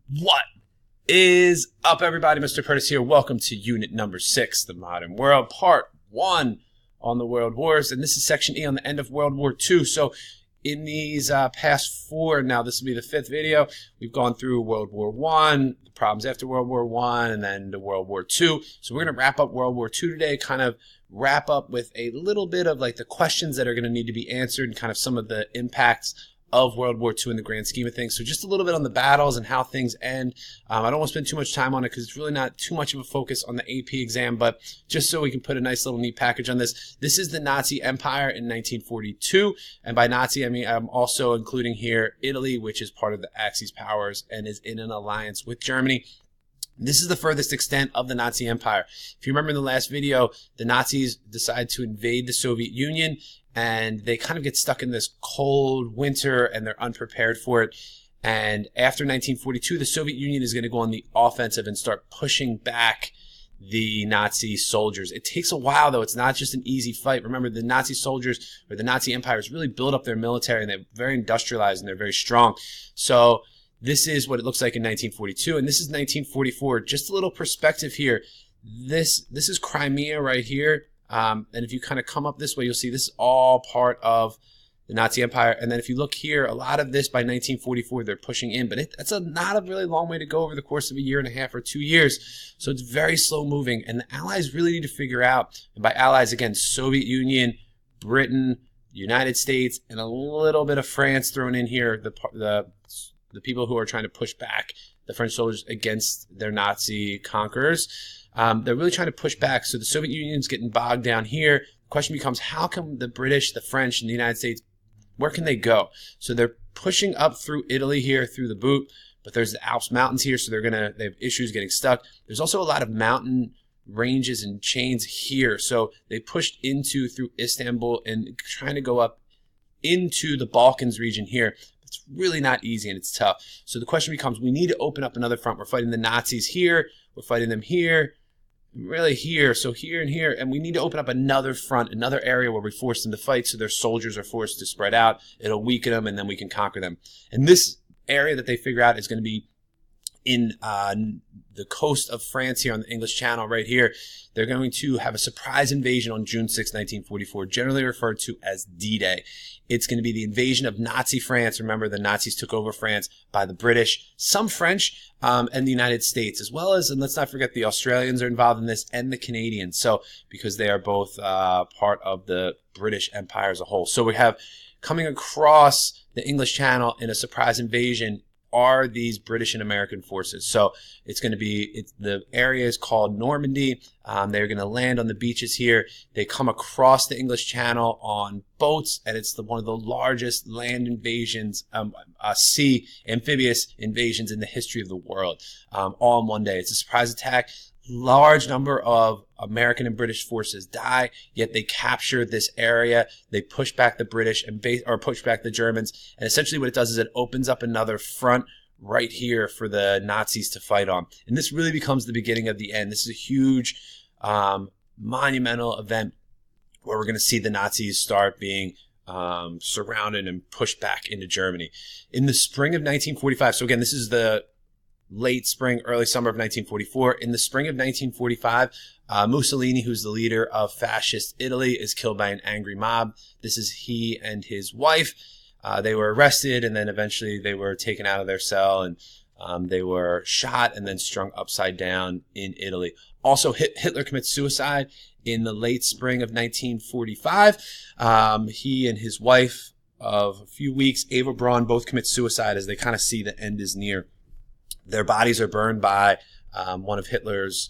What is up, everybody? Mr. Curtis here. Welcome to unit number 6, The Modern World, part 1 on the World Wars. And this is section E on the end of World War II. So in these past 4, now this will be the 5th video, we've gone through World War I, the problems after World War I, and then to World War II. So we're going to wrap up World War II today, kind of wrap up with a little bit of like the questions that are going to need to be answered and kind of some of the impacts of World War II in the grand scheme of things. So just a little bit on the battles and how things end. I don't want to spend too much time on it because it's really not too much of a focus on the AP exam, but just so we can put a nice little neat package on this. This is the Nazi Empire in 1942, and by Nazi I mean I'm also including here Italy, which is part of the Axis powers and is in an alliance with Germany. This is the furthest extent of the Nazi Empire. If you remember in the last video, the Nazis decide to invade the Soviet Union, and they kind of get stuck in this cold winter and they're unprepared for it. And after 1942, the Soviet Union is going to go on the offensive and start pushing back the Nazi soldiers. It takes a while, though. It's not just an easy fight. Remember, the Nazi soldiers or the Nazi Empire has really built up their military, and they're very industrialized and they're very strong. So this is what it looks like in 1942, and this is 1944. Just a little perspective here. This is Crimea right here. And if you kind of come up this way, you'll see this is all part of the Nazi Empire. And then if you look here, a lot of this by 1944, they're pushing in. But that's not a really long way to go over the course of a year and a half or 2 years. So it's very slow moving. And the Allies really need to figure out, and by Allies, again, Soviet Union, Britain, United States, and a little bit of France thrown in here, the people who are trying to push back the French soldiers against their Nazi conquerors. They're really trying to push back. So the Soviet Union's getting bogged down here. The question becomes, how can the British, the French, and the United States, where can they go? So they're pushing up through Italy here, through the boot, but there's the Alps mountains here, so they have issues getting stuck. There's also a lot of mountain ranges and chains here. So they pushed through Istanbul and trying to go up into the Balkans region here. It's really not easy and it's tough. So the question becomes, we need to open up another front. We're fighting the Nazis here. We're fighting them here. Really here, so here and here, and we need to open up another front, another area where we force them to fight so their soldiers are forced to spread out. It'll weaken them, and then we can conquer them. And this area that they figure out is going to be in the coast of France here on the English Channel right here. They're going to have a surprise invasion on June 6, 1944, generally referred to as D-Day. It's going to be the invasion of Nazi France. Remember, the Nazis took over France by the British, some French, and the United States, as well as, and let's not forget, the Australians are involved in this, and the Canadians, so because they are both part of the British Empire as a whole. So we have coming across the English Channel in a surprise invasion are these British and American forces. So it's going to be, the area is called Normandy. They're going to land on the beaches here. They come across the English Channel on boats, and it's one of the largest land invasions, sea amphibious invasions in the history of the world, all in one day. It's a surprise attack. Large number of American and British forces die, yet they capture this area. They push back the British or push back the Germans, and essentially what it does is it opens up another front right here for the Nazis to fight on. And this really becomes the beginning of the end. This is a huge, monumental event where we're going to see the Nazis start being surrounded and pushed back into Germany. In the spring of 1945, so again, this is the late spring, early summer of 1944. In the spring of 1945, Mussolini, who's the leader of fascist Italy, is killed by an angry mob. This is he and his wife. They were arrested, and then eventually they were taken out of their cell, and they were shot and then strung upside down in Italy. Also, Hitler commits suicide in the late spring of 1945. He and his wife of a few weeks, Eva Braun, both commit suicide as they kind of see the end is near. Their bodies are burned by one of Hitler's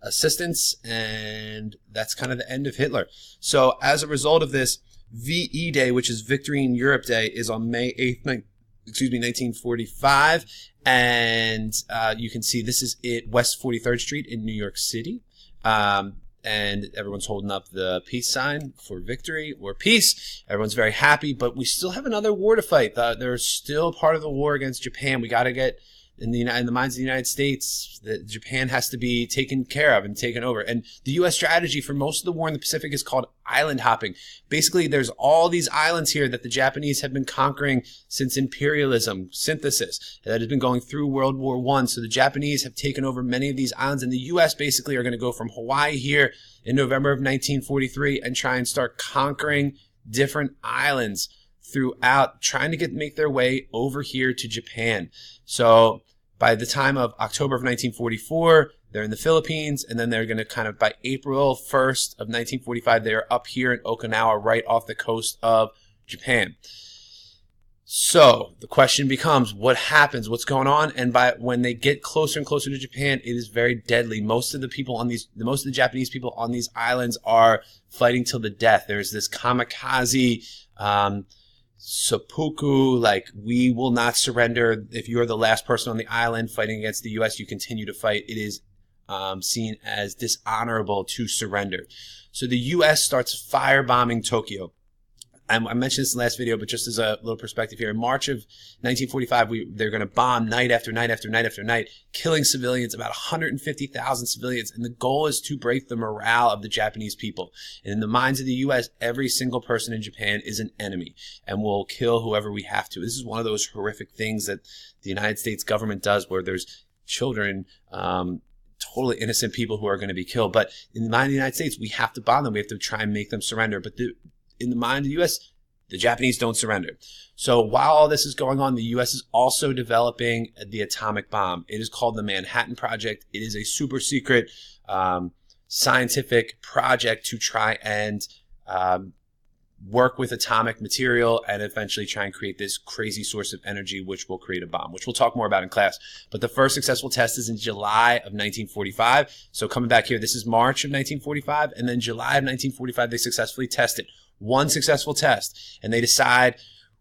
assistants, and that's kind of the end of Hitler. So as a result of this, VE Day, which is Victory in Europe Day, is on May 8th, 1945, and you can see this is it, West 43rd Street in New York City. And everyone's holding up the peace sign for victory or peace. Everyone's very happy, but we still have another war to fight. They're still part of the war against Japan. We got to get in the minds of the United States, that Japan has to be taken care of and taken over. And the U.S. strategy for most of the war in the Pacific is called island hopping. Basically, there's all these islands here that the Japanese have been conquering since imperialism, synthesis, that has been going through World War I. So the Japanese have taken over many of these islands, and the U.S. basically are going to go from Hawaii here in November of 1943 and try and start conquering different islands throughout, trying to make their way over here to Japan. So by the time of October of 1944, they're in the Philippines, and then they're going to kind of, by April 1st of 1945, they're up here in Okinawa, right off the coast of Japan. So the question becomes, what happens? What's going on? And when they get closer and closer to Japan, it is very deadly. Most of the Japanese people on these islands are fighting till the death. There's this kamikaze, seppuku, like, we will not surrender. If you're the last person on the island fighting against the U.S., you continue to fight. It is seen as dishonorable to surrender. So the U.S. starts firebombing Tokyo. I mentioned this in the last video, but just as a little perspective here, in March of 1945, they're going to bomb night after night after night after night, killing civilians, about 150,000 civilians. And the goal is to break the morale of the Japanese people. And in the minds of the U.S., every single person in Japan is an enemy, and we'll kill whoever we have to. This is one of those horrific things that the United States government does, where there's children, totally innocent people who are going to be killed. But in the mind of the United States, we have to bomb them. We have to try and make them surrender. But in the mind of the U.S., the Japanese don't surrender. So while all this is going on, the U.S. is also developing the atomic bomb. It is called the Manhattan Project. It is a super secret scientific project to try and work with atomic material and eventually try and create this crazy source of energy, which will create a bomb, which we'll talk more about in class. But the first successful test is in July of 1945. So coming back here, this is March of 1945, and then July of 1945, they successfully tested. One successful test, and they decide,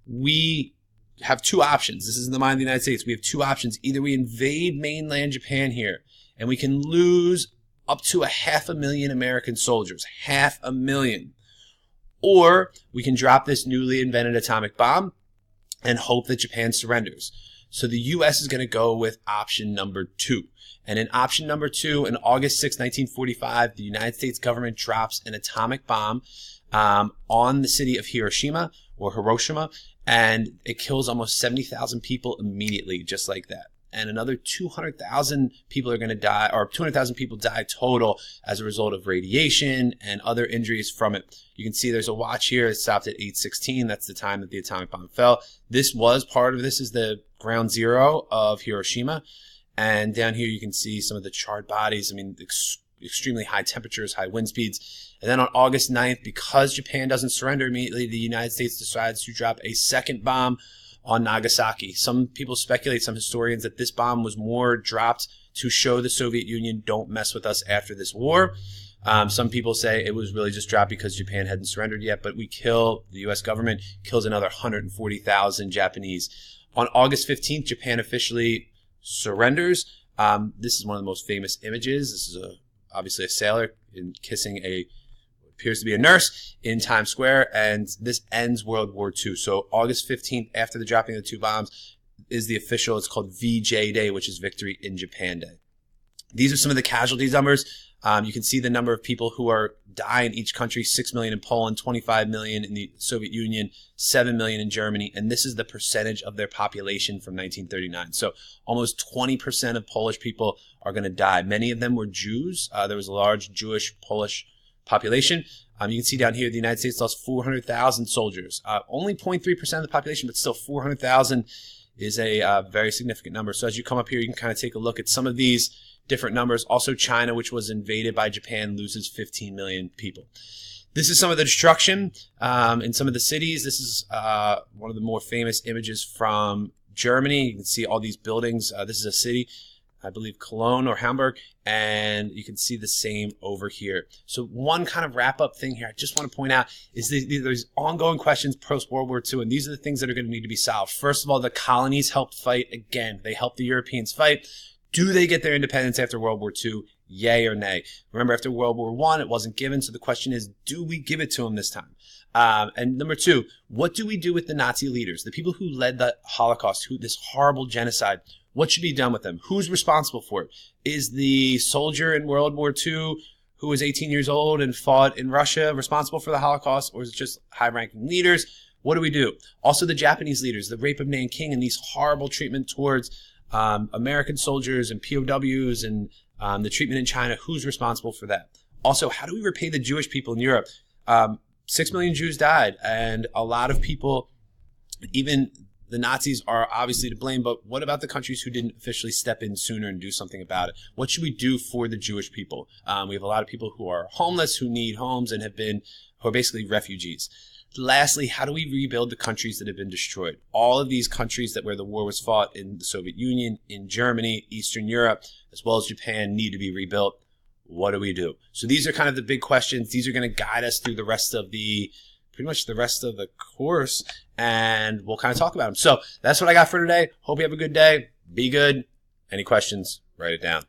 we have two options. This is in the mind of the United States. We have two options. Either we invade mainland Japan here, and we can lose up to 500,000 American soldiers, 500,000. Or we can drop this newly invented atomic bomb and hope that Japan surrenders. So the U.S. is going to go with option number 2. And in option number 2, on August 6, 1945, the United States government drops an atomic bomb on the city of Hiroshima, and it kills almost 70,000 people immediately, just like that. And another 200,000 people are going to die, or 200,000 people die total as a result of radiation and other injuries from it. You can see there's a watch here. It stopped at 8:16. That's the time that the atomic bomb fell. This is the ground zero of Hiroshima. And down here you can see some of the charred bodies. I mean, extremely high temperatures, high wind speeds. And then on August 9th, because Japan doesn't surrender immediately, the United States decides to drop a second bomb on Nagasaki. Some people speculate, some historians, that this bomb was more dropped to show the Soviet Union, don't mess with us after this war. Some people say it was really just dropped because Japan hadn't surrendered yet, but the U.S. government kills another 140,000 Japanese. On August 15th, Japan officially surrenders. This is one of the most famous images. This is obviously a sailor kissing appears to be a nurse in Times Square, and this ends World War II. So August 15th, after the dropping of the two bombs, is the official, it's called VJ Day, which is Victory in Japan Day. These are some of the casualties numbers. You can see the number of people who are dying in each country: 6 million in Poland, 25 million in the Soviet Union, 7 million in Germany, and this is the percentage of their population from 1939. So almost 20% of Polish people are going to die. Many of them were Jews. There was a large Jewish-Polish population. You can see down here the United States lost 400,000 soldiers. Only 0.3% of the population, but still 400,000 is a very significant number. So as you come up here, you can kind of take a look at some of these different numbers. Also, China, which was invaded by Japan, loses 15 million people. This is some of the destruction in some of the cities. This is one of the more famous images from Germany. You can see all these buildings. This is a city, I believe Cologne or Hamburg, and you can see the same over here. So one kind of wrap-up thing here I just want to point out is there's ongoing questions post-World War II, and these are the things that are going to need to be solved. First of all, the colonies helped fight again. They helped the Europeans fight. Do they get their independence after World War II? Yay or nay? Remember, after World War I, it wasn't given, so the question is, do we give it to them this time? And number 2, what do we do with the Nazi leaders, the people who led the Holocaust, this horrible genocide? What should be done with them? Who's responsible for it? Is the soldier in World War II who was 18 years old and fought in Russia responsible for the Holocaust, or is it just high-ranking leaders? What do we do? Also, the Japanese leaders, the rape of Nanking and these horrible treatment towards American soldiers and POWs and the treatment in China. Who's responsible for that? Also, how do we repay the Jewish people in Europe? 6 million Jews died, and a lot of people, even the Nazis, are obviously to blame, but what about the countries who didn't officially step in sooner and do something about it? What should we do for the Jewish people? We have a lot of people who are homeless, who need homes, and who are basically refugees. Lastly, how do we rebuild the countries that have been destroyed? All of these countries where the war was fought in the Soviet Union, in Germany, Eastern Europe, as well as Japan, need to be rebuilt. What do we do? So these are kind of the big questions. These are going to guide us through pretty much the rest of the course, and we'll kind of talk about them. So that's what I got for today. Hope you have a good day. Be good. Any questions? Write it down.